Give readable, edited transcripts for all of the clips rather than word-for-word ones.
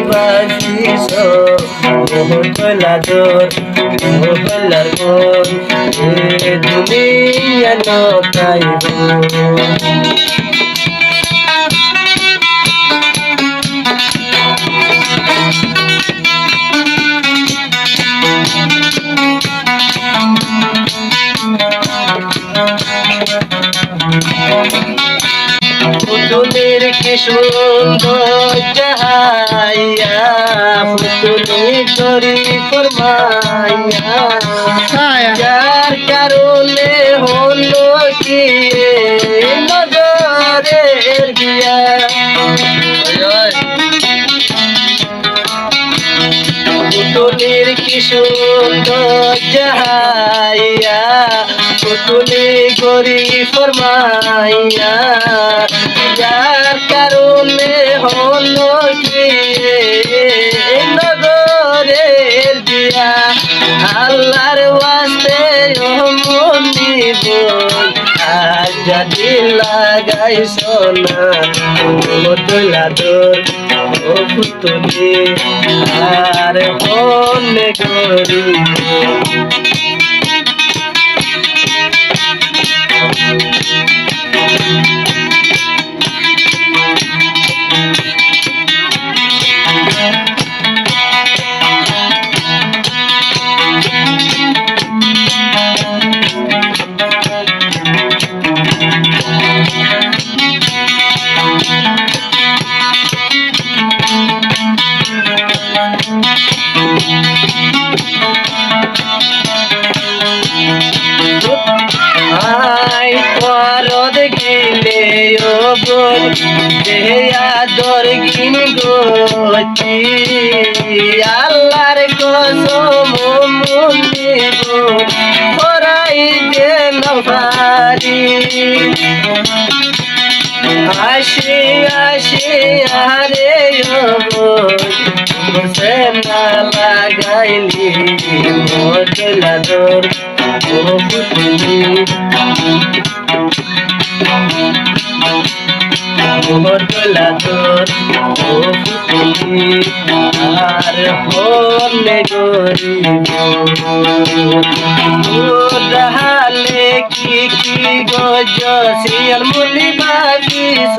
বাসিছো মোহলাদর মোহলার মন এ দুনিয়া নতাইব পুতুলের কি সুন্দর চাহাইয়া পুতুলি করি ফরমাইয়া যার কারণে হলো কি নজরের বিয়া পুতুলির কি সুন্দর চাহাইয়া পুতুলি করি ফরমাইয়া যার কারণে হলো কি নগরের বিয়া আল্লাহর ওয়াস্তে ও মনিব আজ যদি লাগাই সোনা মোদলাদর ও পুতুলি আর মনে করি আই পরদ গিলে ও বোন দেয়া দর গিন গোচি আল্লাহর কসম মুনিব পরাই দেন ভারি আসি আসি আরে ও বোন সেনা লাগাইলি মোদলাদর ও পুতুলি মোদলাদর ও পুতুলি আর হলে গরিব হালে কি গজ শিয়াল মুলি বাগিস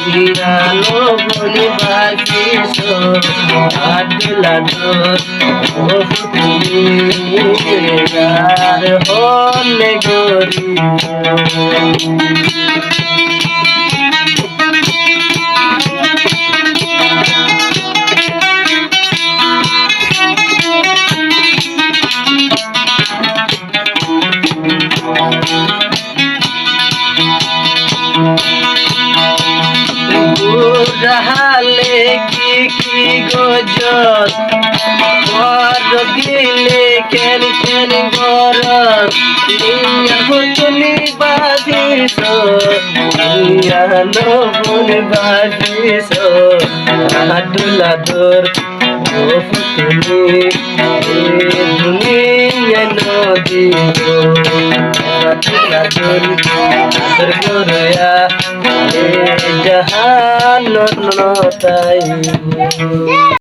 বিরানো বলি বাগিস মোদলাদর ও পুতুলি আর হলে গরিব হালে কি গজত বড় গিলে কেন কেন গরত নিয়া পুতুলি বাজিস নিয়া নবন বাজিস আদুলাদর ও পুতুলি দুনিয়া নদী আদুলাদর আদর গরয়া জাহান নতাই